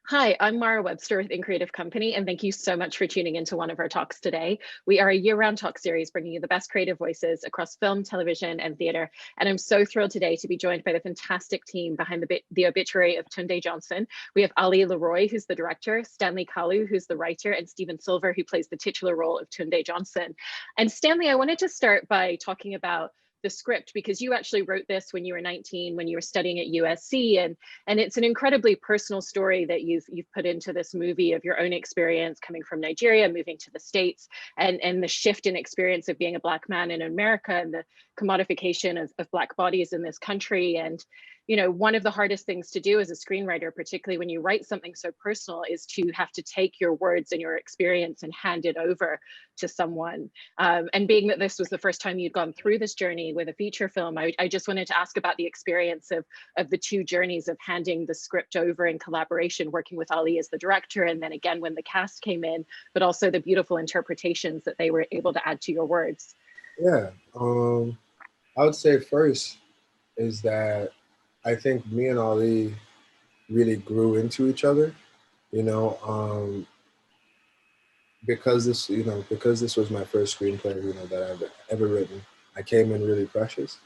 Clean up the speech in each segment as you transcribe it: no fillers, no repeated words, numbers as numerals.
Hi, I'm Mara Webster with In Creative Company, and thank you so much for tuning into one of our talks today. We are a year-round talk series bringing you the best creative voices across film, television, and theater. And I'm so thrilled today to be joined by the fantastic team behind the Obituary of Tunde Johnson. We have Ali LeRoi, who's the director, Stanley Kalu, who's the writer, and Stephen Silver, who plays the titular role of Tunde Johnson. And Stanley, I wanted to start by talking about the script, because you actually wrote this when you were 19, when you were studying at USC, and it's an incredibly personal story that you've put into this movie of your own experience coming from Nigeria, moving to the States, and the shift in experience of being a Black man in America, and the commodification of Black bodies in this country. And one of the hardest things to do as a screenwriter, particularly when you write something so personal, is to have to take your words and your experience and hand it over to someone. And being that this was the first time you'd gone through this journey with a feature film, I just wanted to ask about the experience of the two journeys of handing the script over in collaboration, working with Ali as the director, and then again when the cast came in, but also the beautiful interpretations that they were able to add to your words. Yeah, I would say first is that I think me and Ali really grew into each other, you know, because this was my first screenplay, that I've ever written. I came in really precious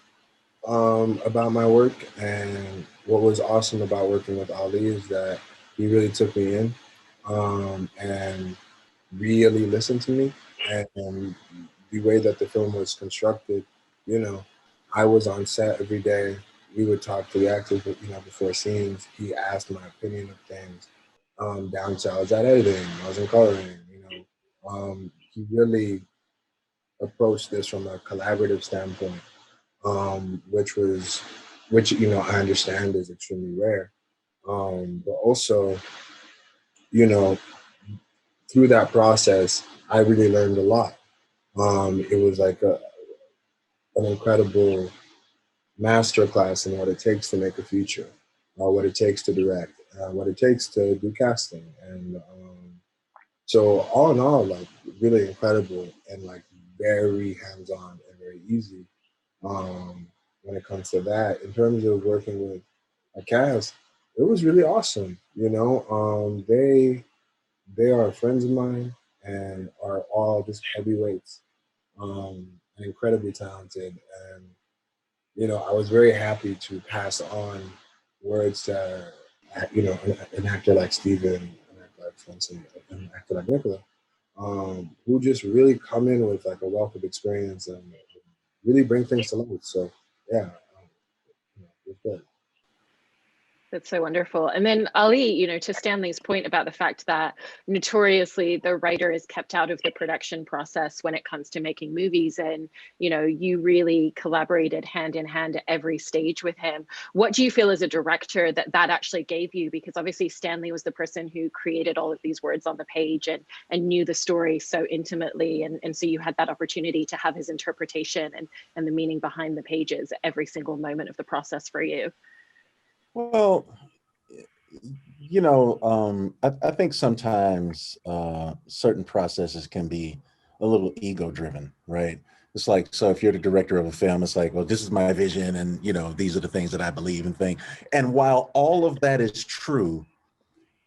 about my work, and what was awesome about working with Ali is that he really took me in and really listened to me, and the way that the film was constructed, you know, I was on set every day. We would talk to the actors, before scenes. He asked my opinion of things, down to I was at editing, I was in coloring. He really approached this from a collaborative standpoint, which I understand is extremely rare. But also, you know, through that process, I really learned a lot. It was like an incredible masterclass in what it takes to make a feature, what it takes to direct, what it takes to do casting, and so all in all, like really incredible and like very hands-on and very easy when it comes to that. In terms of working with a cast, it was really awesome. They are friends of mine and are all just heavyweights, and incredibly talented. And I was very happy to pass on words to an actor like Steven, an actor like Francis, an actor like Nicola, who just really come in with like a wealth of experience and really bring things to life. So yeah, it's good. That's so wonderful. And then Ali, to Stanley's point about the fact that notoriously the writer is kept out of the production process when it comes to making movies. And, you really collaborated hand in hand at every stage with him. What do you feel as a director that actually gave you? Because obviously Stanley was the person who created all of these words on the page and knew the story so intimately. And so you had that opportunity to have his interpretation and the meaning behind the pages every single moment of the process for you. Well, I think sometimes certain processes can be a little ego driven, right? It's like, so if you're the director of a film, it's like, well, this is my vision and, these are the things that I believe and think. And while all of that is true,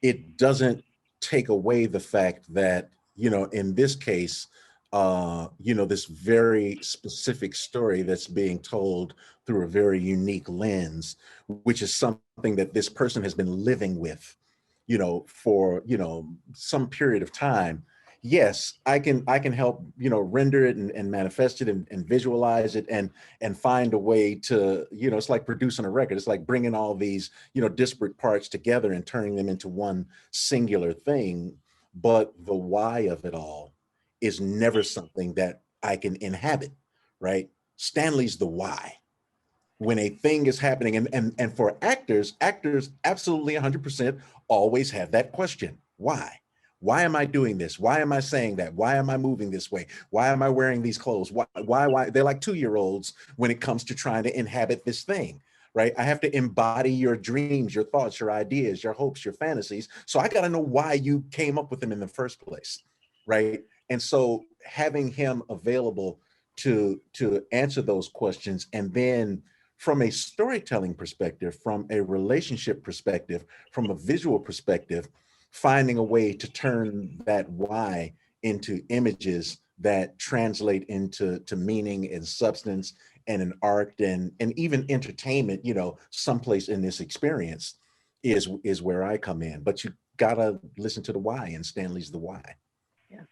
it doesn't take away the fact that, in this case, this very specific story that's being told through a very unique lens, which is something that this person has been living with, for, some period of time. Yes, I can help, render it and manifest it and visualize it and find a way to, it's like producing a record. It's like bringing all these, disparate parts together and turning them into one singular thing. But the why of it all is never something that I can inhabit, right? Stanley's the why. When a thing is happening, and for actors absolutely 100% always have that question. Why? Why am I doing this? Why am I saying that? Why am I moving this way? Why am I wearing these clothes? Why? They're like 2-year-olds when it comes to trying to inhabit this thing, right? I have to embody your dreams, your thoughts, your ideas, your hopes, your fantasies. So I got to know why you came up with them in the first place, right? And so having him available to answer those questions and then from a storytelling perspective, from a relationship perspective, from a visual perspective, finding a way to turn that why into images that translate into meaning and substance and an arc and even entertainment, you know, someplace in this experience is where I come in. But you gotta listen to the why, and Stanley's the why. Yeah.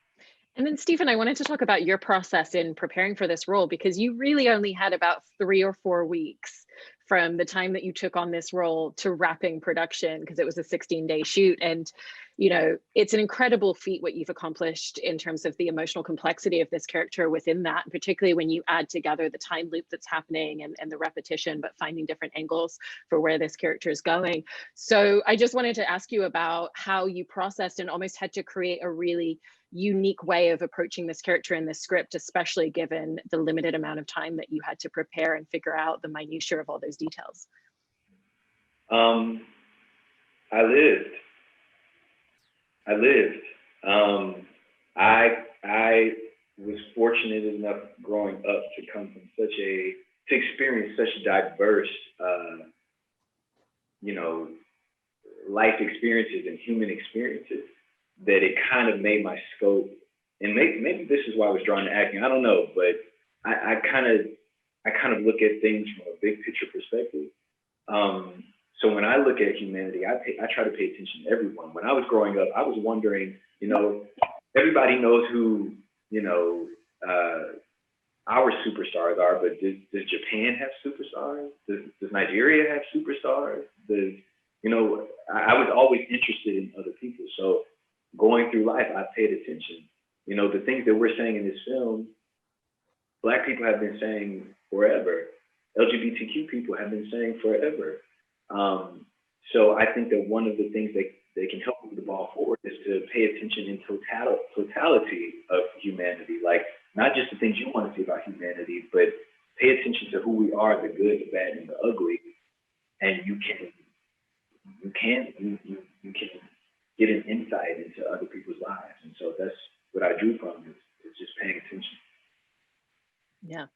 And then Stephen, I wanted to talk about your process in preparing for this role, because you really only had about 3 or 4 weeks from the time that you took on this role to wrapping production, because it was a 16-day shoot. And, you know, it's an incredible feat what you've accomplished in terms of the emotional complexity of this character within that, particularly when you add together the time loop that's happening and the repetition, but finding different angles for where this character is going. So I just wanted to ask you about how you processed and almost had to create a really unique way of approaching this character in this script, especially given the limited amount of time that you had to prepare and figure out the minutiae of all those details. I lived. I was fortunate enough growing up to come from to experience such diverse, you know, life experiences and human experiences, that it kind of made my scope, and maybe this is why I was drawn to acting, I don't know, but I kind of look at things from a big picture perspective. So when I look at humanity, I try to pay attention to everyone. When I was growing up, I was wondering, you know, everybody knows who, you know, our superstars are, but does Japan have superstars? Does Nigeria have superstars? You know, I was always interested in other people. So going through life, I paid attention. You know, the things that we're saying in this film, Black people have been saying forever. LGBTQ people have been saying forever. So I think that one of the things that they can help move the ball forward is to pay attention in totality of humanity, like not just the things you want to see about humanity, but pay attention to who we are, the good, the bad, and the ugly, and you can get an insight into other people's lives. And so that's what I drew from is just paying attention. Yeah.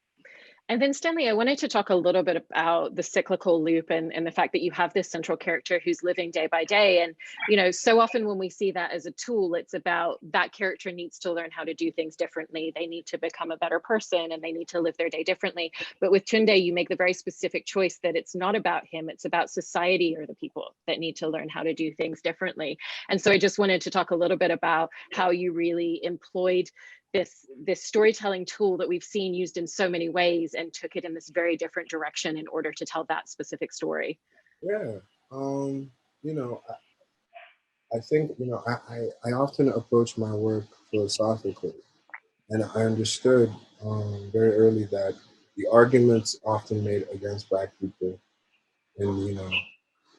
And then Stanley, I wanted to talk a little bit about the cyclical loop and the fact that you have this central character who's living day by day. And, you know, so often when we see that as a tool, it's about that character needs to learn how to do things differently. They need to become a better person and they need to live their day differently. But with Tunde, you make the very specific choice that it's not about him, it's about society or the people that need to learn how to do things differently. And so I just wanted to talk a little bit about how you really employed this storytelling tool that we've seen used in so many ways and took it in this very different direction in order to tell that specific story. Yeah, you know, I think, you know, I often approach my work philosophically, and I understood very early that the arguments often made against Black people, and you know,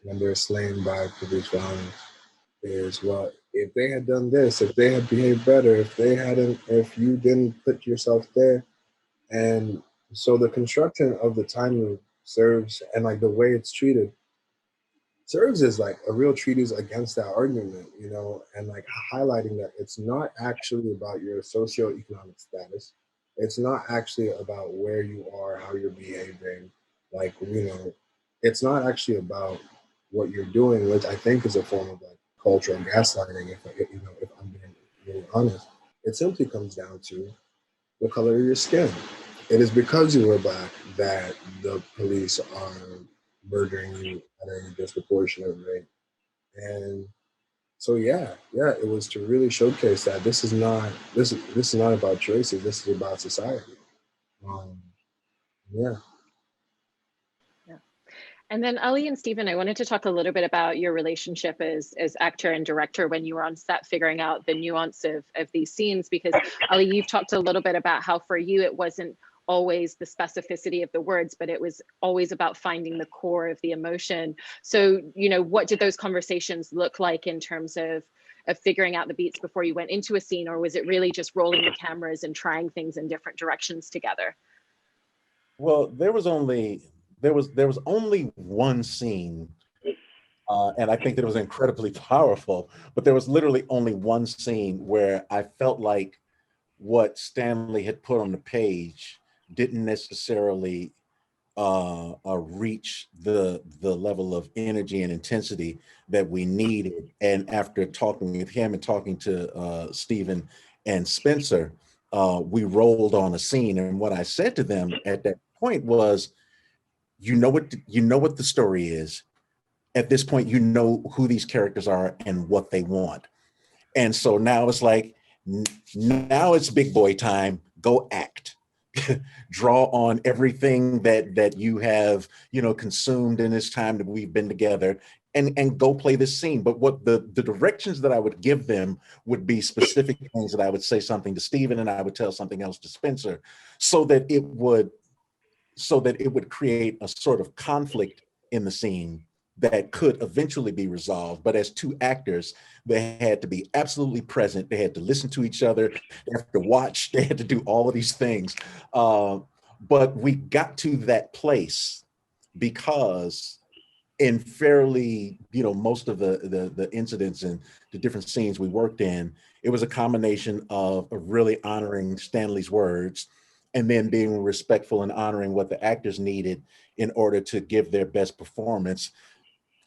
when they're slain by police violence, is, well, if they had done this, if they had behaved better, if you didn't put yourself there. And so the construction of the time loop serves, and like the way it's treated serves as like a real treatise against that argument, you know, and like highlighting that it's not actually about your socioeconomic status. It's not actually about where you are, how you're behaving. Like, you know, it's not actually about what you're doing, which I think is a form of like cultural gaslighting, if I'm being really honest. It simply comes down to the color of your skin. It is because you were Black that the police are murdering you at a disproportionate rate. And so it was to really showcase that this is not about choices. This is about society. Yeah. And then Ali and Stephen, I wanted to talk a little bit about your relationship as actor and director when you were on set figuring out the nuance of these scenes, because Ali, you've talked a little bit about how for you it wasn't always the specificity of the words, but it was always about finding the core of the emotion. So, you know, what did those conversations look like in terms of figuring out the beats before you went into a scene, or was it really just rolling the cameras and trying things in different directions together? Well, there was only one scene, and I think that it was incredibly powerful, but there was literally only one scene where I felt like what Stanley had put on the page didn't necessarily reach the level of energy and intensity that we needed. And after talking with him and talking to Stephen and Spencer, we rolled on a scene. And what I said to them at that point was, you know what the story is. At this point, you know who these characters are and what they want. And so now it's like, now it's big boy time. Go act. Draw on everything that you have, consumed in this time that we've been together, and go play this scene. But what the directions that I would give them would be specific things that I would say something to Stephen and I would tell something else to Spencer, so that it would create a sort of conflict in the scene that could eventually be resolved. But as two actors, they had to be absolutely present. They had to listen to each other. They had to watch. They had to do all of these things. But we got to that place because in fairly, most of the incidents and the different scenes we worked in, it was a combination of really honoring Stanley's words and then being respectful and honoring what the actors needed in order to give their best performance,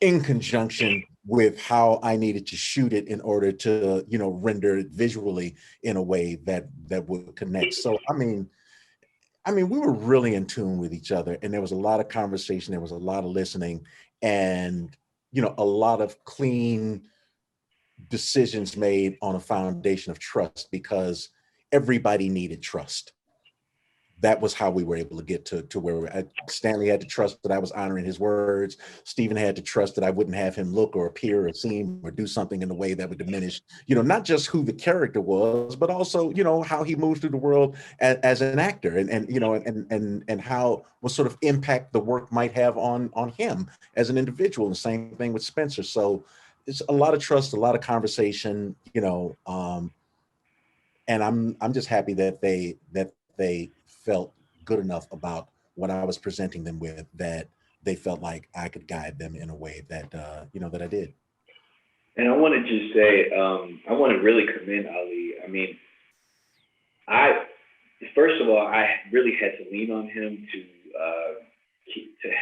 in conjunction with how I needed to shoot it in order to, render it visually in a way that would connect. So, I mean, we were really in tune with each other, and there was a lot of conversation, there was a lot of listening, and, a lot of clean decisions made on a foundation of trust, because everybody needed trust. That was how we were able to get to where we're at. Stanley had to trust that I was honoring his words. Stephen had to trust that I wouldn't have him look or appear or seem or do something in a way that would diminish, not just who the character was, but also, how he moves through the world as an actor, and how, what sort of impact the work might have on him as an individual. And the same thing with Spencer. So it's a lot of trust, a lot of conversation, and I'm just happy that they felt good enough about what I was presenting them with, that they felt like I could guide them in a way that, that I did. And I want to just say, I want to really commend Ali. I mean, first of all, I really had to lean on him to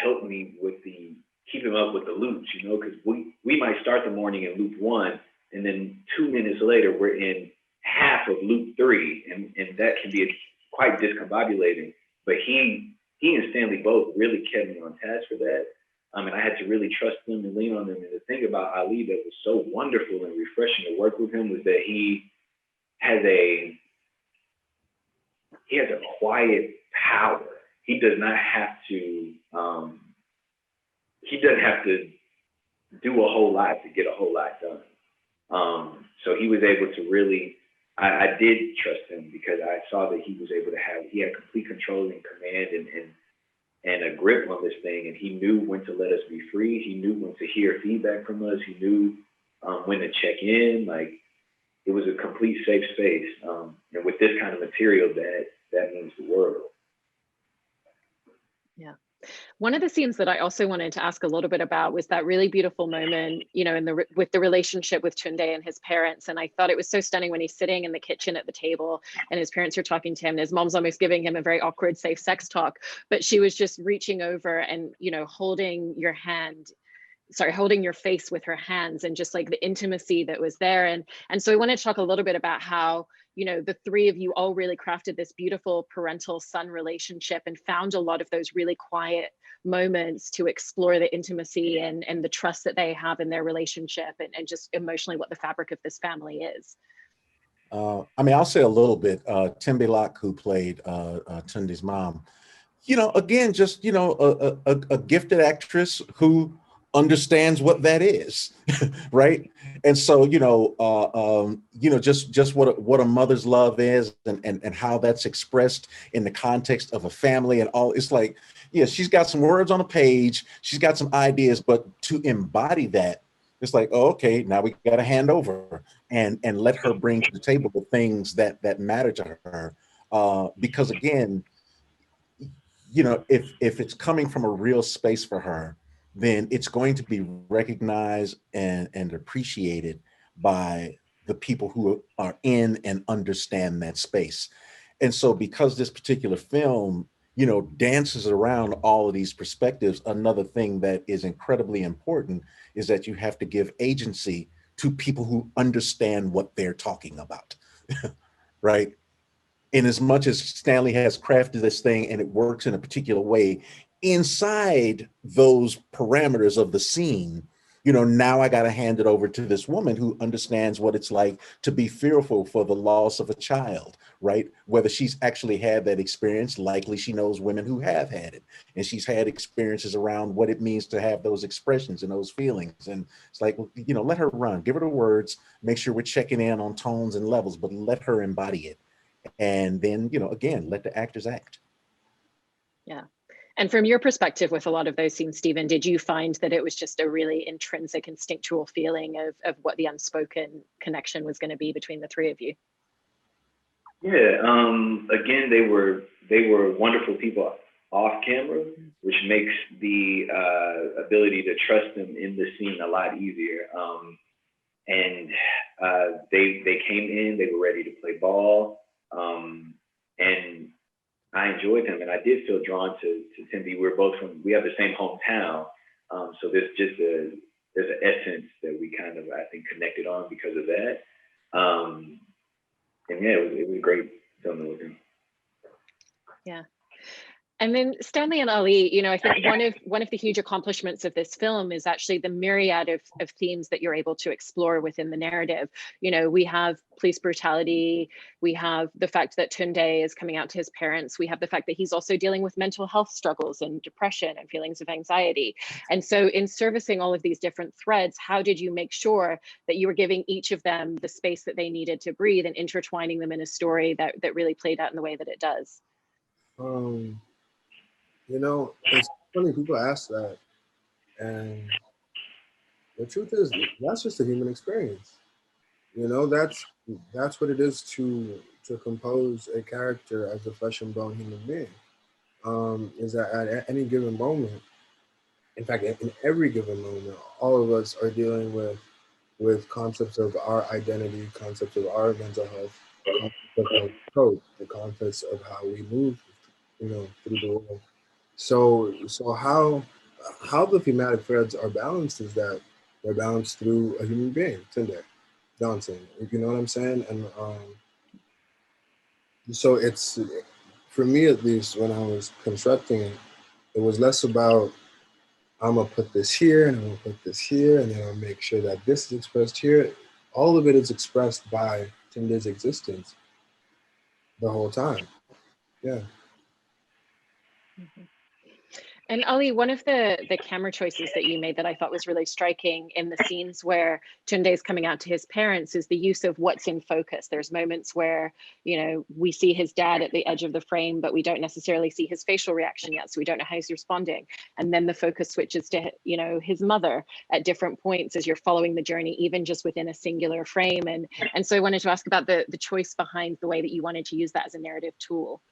help me with keep him up with the loops, because we might start the morning in loop 1, and then 2 minutes later, we're in half of loop 3, and that can be quite discombobulating. But he and Stanley both really kept me on task for that. And I had to really trust them and lean on them. And the thing about Ali that was so wonderful and refreshing to work with him was that he has a quiet power. He does not have to do a whole lot to get a whole lot done. So he was able to really, I did trust him because I saw that he was able to he had complete control and command and a grip on this thing. And he knew when to let us be free. He knew when to hear feedback from us. He knew when to check in. Like, it was a complete safe space. And with this kind of material, that means the world. Yeah. One of the scenes that I also wanted to ask a little bit about was that really beautiful moment, with the relationship with Tunde and his parents. And I thought it was so stunning when he's sitting in the kitchen at the table and his parents are talking to him, and his mom's almost giving him a very awkward, safe sex talk, but she was just reaching over and, holding your face with her hands, and just like the intimacy that was there. And so I want to talk a little bit about how, the three of you all really crafted this beautiful parental son relationship and found a lot of those really quiet moments to explore the intimacy and the trust that they have in their relationship, and just emotionally what the fabric of this family is. I'll say a little bit. Tembe Locke, who played Tunde's mom, again, just, a gifted actress who understands what that is, right? And so, just what a mother's love is, and how that's expressed in the context of a family and all. It's like, yeah, she's got some words on a page, she's got some ideas, but to embody that, it's like, oh, okay, now we got to hand over and let her bring to the table the things that matter to her, because again, if it's coming from a real space for her, then it's going to be recognized and appreciated by the people who are in and understand that space. And so because this particular film dances around all of these perspectives. Another thing that is incredibly important is that you have to give agency to people who understand what they're talking about, right? In as much as Stanley has crafted this thing and it works in a particular way, inside those parameters of the scene, now I got to hand it over to this woman who understands what it's like to be fearful for the loss of a child, right? Whether she's actually had that experience, likely she knows women who have had it, and she's had experiences around what it means to have those expressions and those feelings. And it's like, well, let her run, give her the words, make sure we're checking in on tones and levels, but let her embody it. And then, again, let the actors act. Yeah. And from your perspective with a lot of those scenes, Stephen, did you find that it was just a really intrinsic, instinctual feeling of what the unspoken connection was going to be between the three of you? Yeah. Again, they were wonderful people off camera, which makes the ability to trust them in the scene a lot easier. And they came in, they were ready to play ball, and I enjoyed them, and I did feel drawn to Tunde. We have the same hometown, so there's an essence that we kind of, I think, connected on because of that. And yeah, it was great filming with him. Yeah. And then Stanley and Ali, I think one of the huge accomplishments of this film is actually the myriad of themes that you're able to explore within the narrative. We have police brutality, we have the fact that Tunde is coming out to his parents, we have the fact that he's also dealing with mental health struggles and depression and feelings of anxiety. And so in servicing all of these different threads, how did you make sure that you were giving each of them the space that they needed to breathe and intertwining them in a story that really played out in the way that it does? It's funny people ask that, and the truth is that's just a human experience. That's what it is to compose a character as a flesh and bone human being. Is that at any given moment, in fact, in every given moment, all of us are dealing with concepts of our identity, concepts of our mental health, concepts of code, the concepts of how we move, through the world. So how the thematic threads are balanced is that they're balanced through a human being, Tunde Johnson. You know what I'm saying? And so it's, for me at least, when I was constructing it, it was less about I'm gonna put this here and I'm gonna put this here and then I'll make sure that this is expressed here. All of it is expressed by Tunde's existence the whole time. Yeah. Mm-hmm. And Ali, one of the camera choices that you made that I thought was really striking in the scenes where Tunde is coming out to his parents is the use of what's in focus. There's moments where, we see his dad at the edge of the frame, but we don't necessarily see his facial reaction yet. So we don't know how he's responding. And then the focus switches to, his mother at different points as you're following the journey, even just within a singular frame. And so I wanted to ask about the choice behind the way that you wanted to use that as a narrative tool.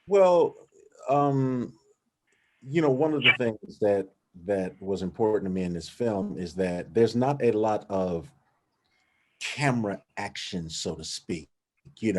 Well, one of the things that was important to me in this film is that there's not a lot of camera action, so to speak. We're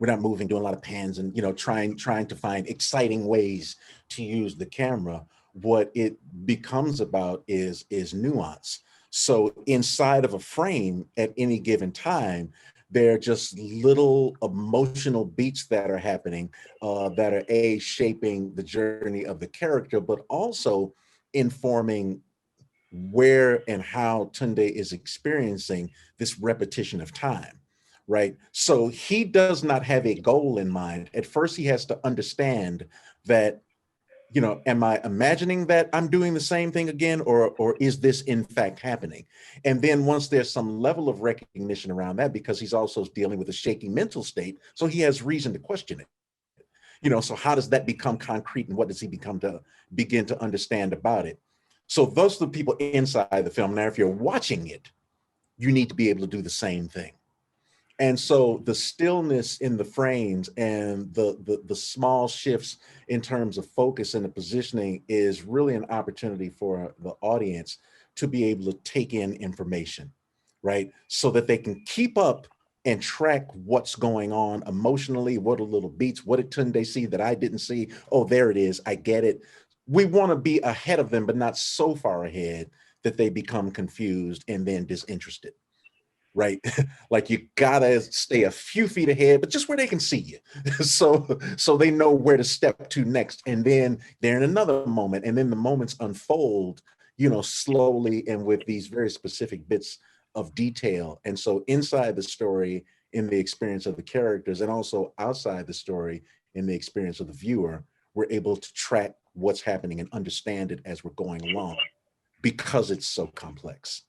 not moving, doing a lot of pans and, trying to find exciting ways to use the camera. What it becomes about is nuance. So inside of a frame at any given time, there are just little emotional beats that are happening that are shaping the journey of the character, but also informing where and how Tunde is experiencing this repetition of time, right? So he does not have a goal in mind. At first, he has to understand that, am I imagining that I'm doing the same thing again, or is this in fact happening? And then once there's some level of recognition around that, because he's also dealing with a shaky mental state, so he has reason to question it. So how does that become concrete, and what does he begin to understand about it? So those are the people inside the film. Now, if you're watching it, you need to be able to do the same thing. And so the stillness in the frames and the small shifts in terms of focus and the positioning is really an opportunity for the audience to be able to take in information, right? So that they can keep up and track what's going on emotionally. What are little beats? What did Tunde see that I didn't see? Oh, there it is. I get it. We want to be ahead of them, but not so far ahead that they become confused and then disinterested, right? Like you gotta stay a few feet ahead, but just where they can see you. So they know where to step to next. And then they're in another moment, and then the moments unfold, slowly and with these very specific bits of detail. And so inside the story, in the experience of the characters, and also outside the story, in the experience of the viewer, we're able to track what's happening and understand it as we're going along because it's so complex.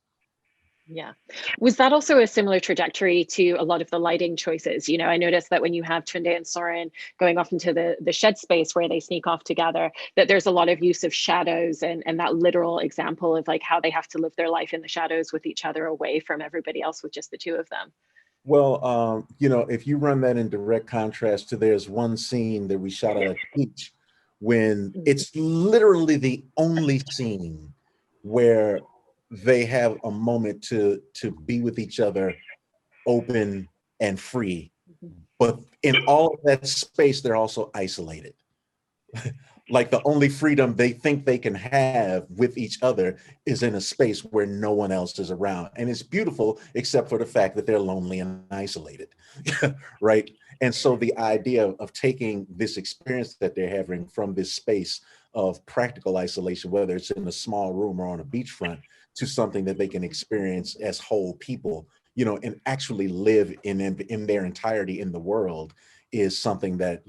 Yeah. Was that also a similar trajectory to a lot of the lighting choices? I noticed that when you have Tunde and Soren going off into the shed space where they sneak off together, that there's a lot of use of shadows and that literal example of like how they have to live their life in the shadows with each other away from everybody else with just the two of them. Well, if you run that in direct contrast to there's one scene that we shot at a beach when it's literally the only scene where they have a moment to be with each other, open and free. But in all of that space, they're also isolated. Like the only freedom they think they can have with each other is in a space where no one else is around. And it's beautiful, except for the fact that they're lonely and isolated, right? And so the idea of taking this experience that they're having from this space of practical isolation, whether it's in a small room or on a beachfront, to something that they can experience as whole people, and actually live in their entirety in the world, is something that,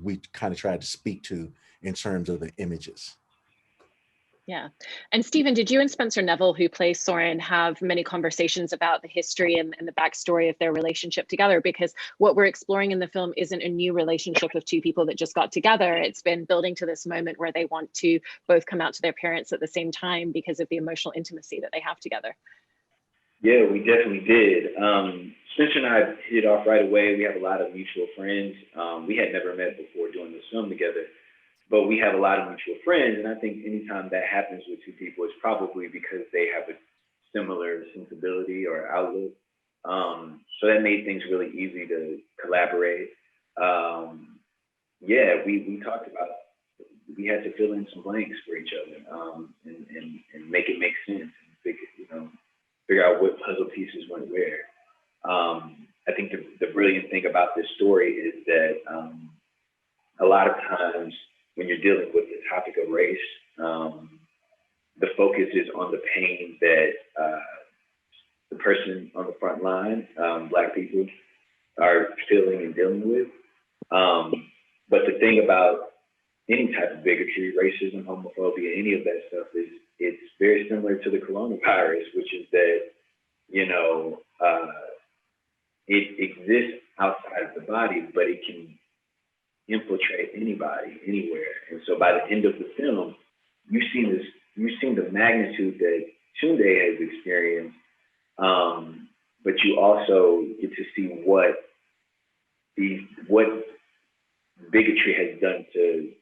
we kind of tried to speak to in terms of the images. Yeah. And Stephen, did you and Spencer Neville, who plays Soren, have many conversations about the history and the backstory of their relationship together? Because what we're exploring in the film isn't a new relationship of two people that just got together. It's been building to this moment where they want to both come out to their parents at the same time because of the emotional intimacy that they have together. Yeah, we definitely did. Spencer and I hit it off right away. We have a lot of mutual friends. We had never met before doing this film together, but we have a lot of mutual friends. And I think anytime that happens with two people, it's probably because they have a similar sensibility or outlook. So that made things really easy to collaborate. Yeah, we talked about, we had to fill in some blanks for each other, and make it make sense, and figure out what puzzle pieces went where. I think the brilliant thing about this story is that a lot of times when you're dealing with the topic of race, the focus is on the pain that the person on the front line, Black people, are feeling and dealing with. But the thing about any type of bigotry, racism, homophobia, any of that stuff is it's very similar to the coronavirus, which is that, it exists outside of the body, but it can infiltrate anybody, anywhere. And so by the end of the film, you've seen the magnitude that Tunde has experienced, but you also get to see what bigotry has done to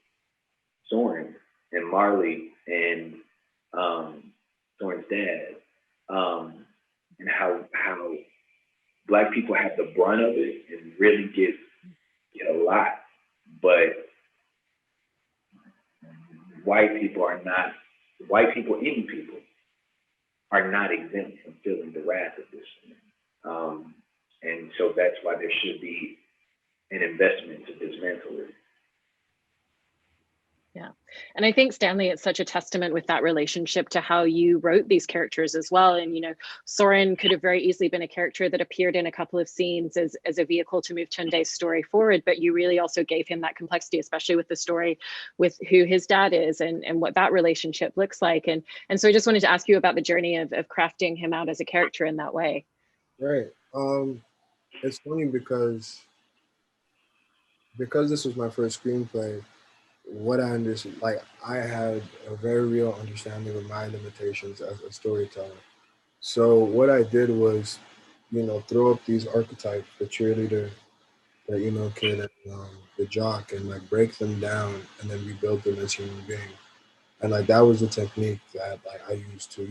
Soren and Marley and Soren's dad, and how Black people have the brunt of it and really get a lot, but white people, any people, are not exempt from feeling the wrath of this. And so that's why there should be an investment to dismantle it. Yeah. And I think, Stanley, it's such a testament with that relationship to how you wrote these characters as well. And, Soren could have very easily been a character that appeared in a couple of scenes as a vehicle to move Tunde's story forward, but you really also gave him that complexity, especially with the story with who his dad is and what that relationship looks like. And so I just wanted to ask you about the journey of crafting him out as a character in that way. Right. It's funny because this was my first screenplay. What I understood, like I had a very real understanding of my limitations as a storyteller. So what I did was, throw up these archetypes, the cheerleader, the kid, and the jock, and like break them down and then rebuild them as human beings. And like that was the technique that like I used to,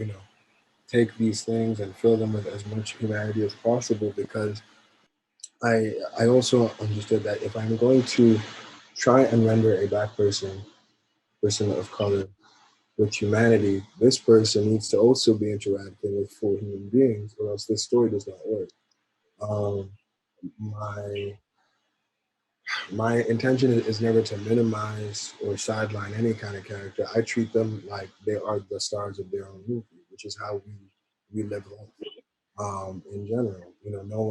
take these things and fill them with as much humanity as possible, because I also understood that if I'm going to try and render a black person of color with humanity, this person needs to also be interacting with full human beings, or else this story does not work. Um, my my intention is never to minimize or sideline any kind of character. I treat them like they are the stars of their own movie, which is how we live life. In general, no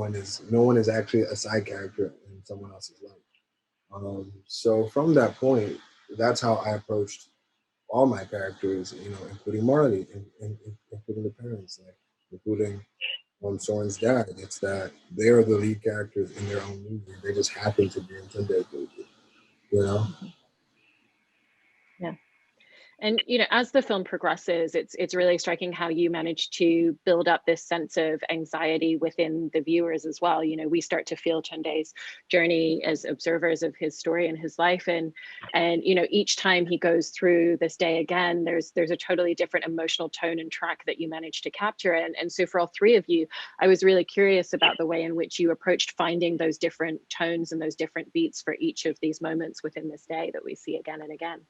one is actually a side character in someone else's life. So from that point, that's how I approached all my characters, including Marley, including the parents, like including Soren's dad. It's that they are the lead characters in their own movie. They just happen to be in Tunde's movie, you know. Yeah. And as the film progresses, it's really striking how you manage to build up this sense of anxiety within the viewers as well. We start to feel Tunde's journey as observers of his story and his life, and each time he goes through this day again, there's a totally different emotional tone and track that you manage to capture. And so for all three of you, I was really curious about the way in which you approached finding those different tones and those different beats for each of these moments within this day that we see again and again.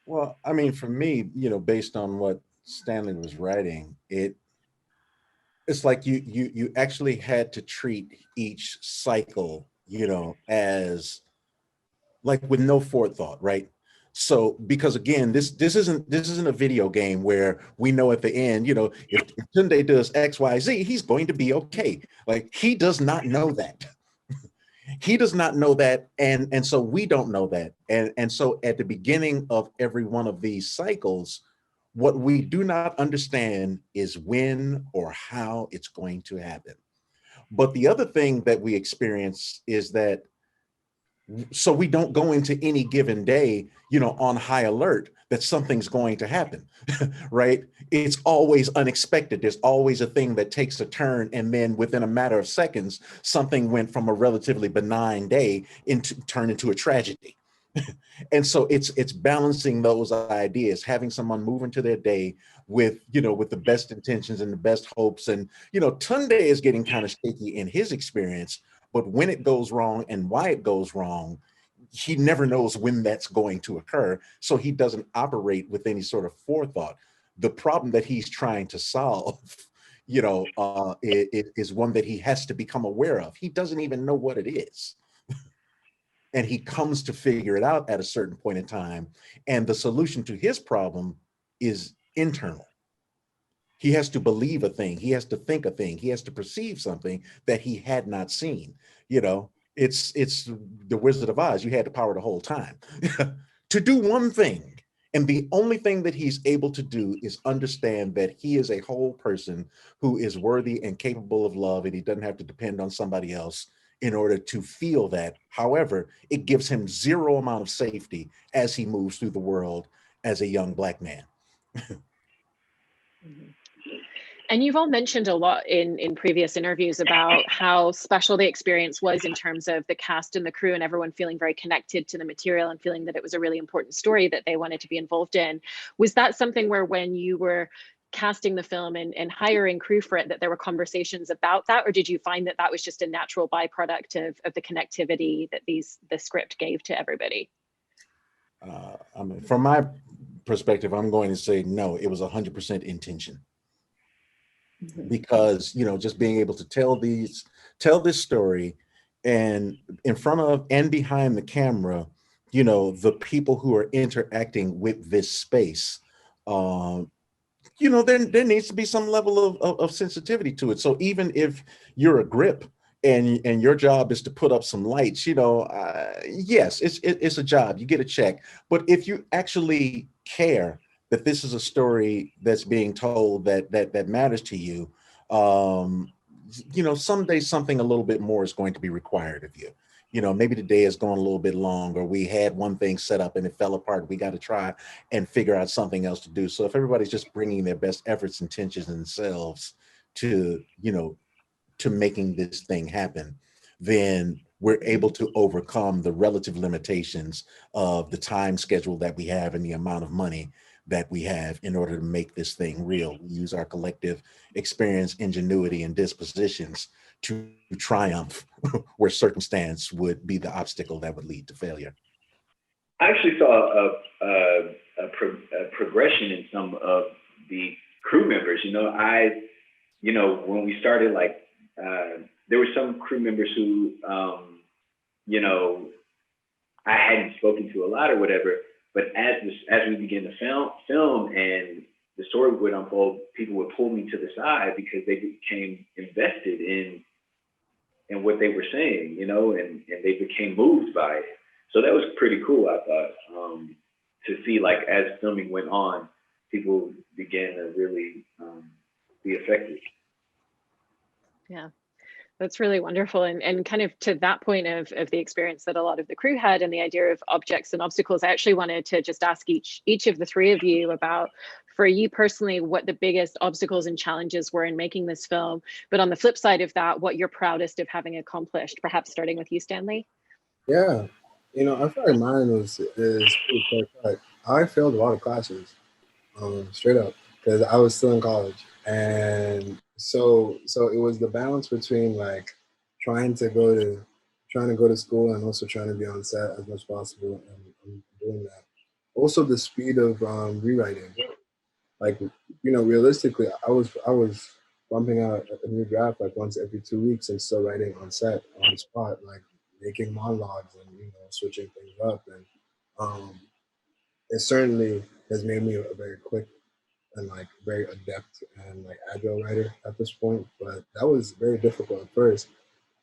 Well, I mean, for me, based on what Stanley was writing, it's like you actually had to treat each cycle, as like with no forethought, right? So because again, this isn't a video game where we know at the end, if Tunde does XYZ, he's going to be okay. Like he does not know that. He does not know that, and so we don't know that. And so at the beginning of every one of these cycles, what we do not understand is when or how it's going to happen. But the other thing that we experience is that so we don't go into any given day, on high alert that something's going to happen, right? It's always unexpected. There's always a thing that takes a turn, and then within a matter of seconds, something went from a relatively benign day turned into a tragedy. And so it's balancing those ideas, having someone move into their day with the best intentions and the best hopes. And Tunde is getting kind of shaky in his experience, but when it goes wrong and why it goes wrong, he never knows when that's going to occur, so he doesn't operate with any sort of forethought. The problem that he's trying to solve is one that he has to become aware of. He doesn't even know what it is, and he comes to figure it out at a certain point in time. And the solution to his problem is internal. He has to believe a thing. He has to think a thing. He has to perceive something that he had not seen. It's the Wizard of Oz. You had the power the whole time to do one thing. And the only thing that he's able to do is understand that he is a whole person who is worthy and capable of love, and he doesn't have to depend on somebody else in order to feel that. However, it gives him zero amount of safety as he moves through the world as a young Black man. Mm-hmm. And you've all mentioned a lot in previous interviews about how special the experience was in terms of the cast and the crew and everyone feeling very connected to the material and feeling that it was a really important story that they wanted to be involved in. Was that something where when you were casting the film and hiring crew for it, that there were conversations about that? Or did you find that that was just a natural byproduct of the connectivity that the script gave to everybody? I mean, from my perspective, I'm going to say no, it was 100% intention. Because just being able to tell this story, and in front of and behind the camera, the people who are interacting with this space, there needs to be some level of sensitivity to it. So even if you're a grip and your job is to put up some lights, yes, it's a job, you get a check. But if you actually care that this is a story that's being told that matters to you, someday something a little bit more is going to be required of you. Maybe the day has gone a little bit long, or we had one thing set up and it fell apart. We got to try and figure out something else to do. So if everybody's just bringing their best efforts, intentions, and selves to making this thing happen, then we're able to overcome the relative limitations of the time schedule that we have and the amount of money that we have in order to make this thing real. We use our collective experience, ingenuity, and dispositions to triumph where circumstance would be the obstacle that would lead to failure. I actually saw a progression in some of the crew members. When we started, there were some crew members who, I hadn't spoken to a lot or whatever. But as we began to film and the story would unfold, people would pull me to the side because they became invested in what they were saying, and they became moved by it. So that was pretty cool, I thought, to see, as filming went on, people began to really be affected. Yeah. That's really wonderful. And kind of to that point of the experience that a lot of the crew had and the idea of objects and obstacles, I actually wanted to just ask each of the three of you about, for you personally, what the biggest obstacles and challenges were in making this film. But on the flip side of that, what you're proudest of having accomplished, perhaps starting with you, Stanley. Yeah, I feel like mine is pretty clear-cut. I failed a lot of classes, straight up, because I was still in college. And so it was the balance between trying to go to school and also trying to be on set as much as possible, and I'm doing that. Also the speed of rewriting. Realistically, I was bumping out a new draft once every 2 weeks and still writing on set, on the spot, making monologues and switching things up. And it certainly has made me a very quick and very adept and agile writer at this point, but that was very difficult at first.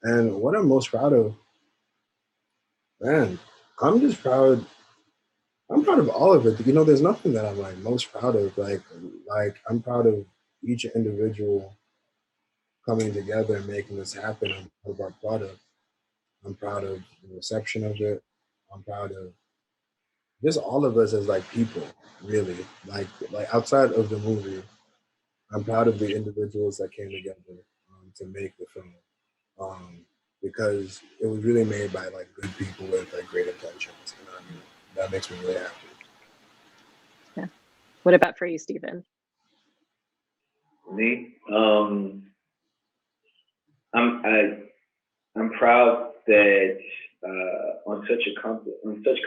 And what I'm most proud of, man, I'm just proud. I'm proud of all of it. There's nothing that I'm most proud of. I'm proud of each individual coming together and making this happen. I'm proud of our product. I'm proud of the reception of it. I'm proud of just all of us as people, really. Outside of the movie, I'm proud of the individuals that came together to make the film, because it was really made by good people with great intentions. That makes me really happy. Yeah. What about for you, Stephen? Me, I'm proud that on such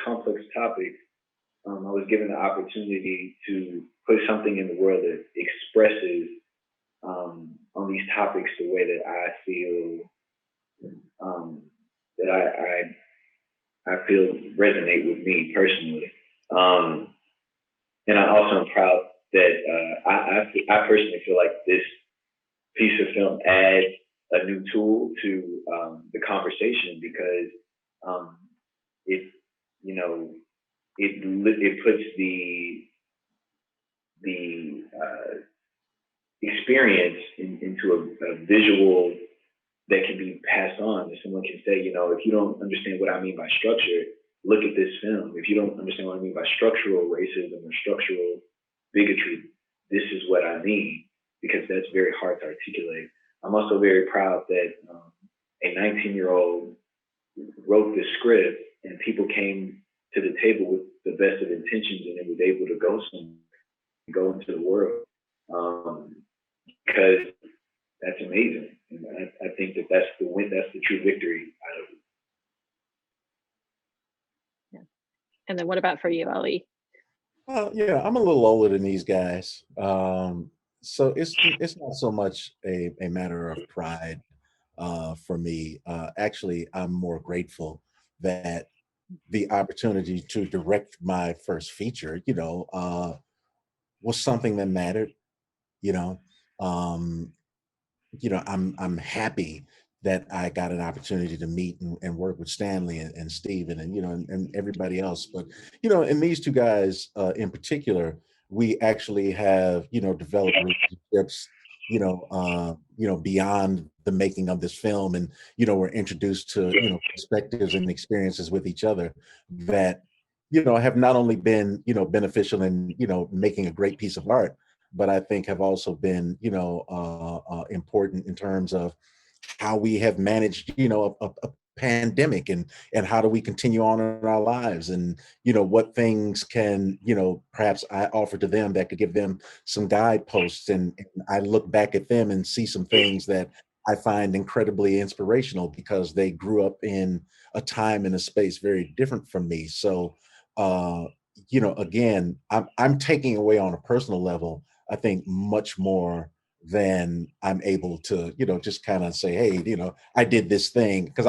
complex topics, I was given the opportunity to put something in the world that expresses on these topics the way that I feel that I feel resonate with me personally. And I also am proud that I personally feel like this piece of film adds a new tool to the conversation, because it puts the experience into a visual that can be passed on. That someone can say, if you don't understand what I mean by structure, look at this film. If you don't understand what I mean by structural racism or structural bigotry, this is what I mean, because that's very hard to articulate. I'm also very proud that a 19-year-old wrote this script and people came to the table with the best of intentions, and it was able to go into the world, because that's amazing. And I think that's the win. That's the true victory out of it. Yeah. And then what about for you, Ali? Well, yeah, I'm a little older than these guys, so it's not so much a matter of pride for me. Actually, I'm more grateful that the opportunity to direct my first feature, was something that mattered. You know, um, I'm happy that I got an opportunity to meet and work with Stanley and Steven and everybody else. But, and these two guys in particular, we actually have, developed relationships, beyond the making of this film. And, we're introduced to, perspectives and experiences with each other that, have not only been, beneficial in, making a great piece of art, but I think have also been, important in terms of how we have managed, a pandemic, and how do we continue on in our lives, and what things can perhaps I offer to them that could give them some guideposts, and I look back at them and see some things that I find incredibly inspirational because they grew up in a time and a space very different from me. So again, I'm taking away on a personal level, I think, much more than I'm able to, just kind of say, hey, I did this thing, because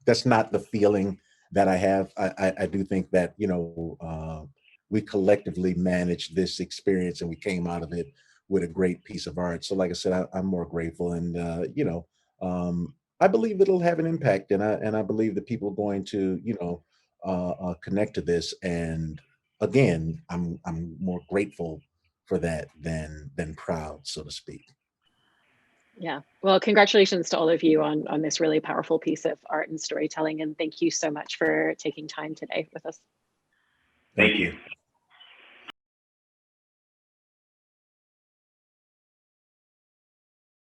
that's not the feeling that I have. I do think that, we collectively managed this experience and we came out of it with a great piece of art. So like I said, I'm more grateful, and, I believe it'll have an impact, and I believe that people are going to, connect to this. And again, I'm more grateful for that than proud, so to speak. Yeah. Well, congratulations to all of you on this really powerful piece of art and storytelling. And thank you so much for taking time today with us. Thank you.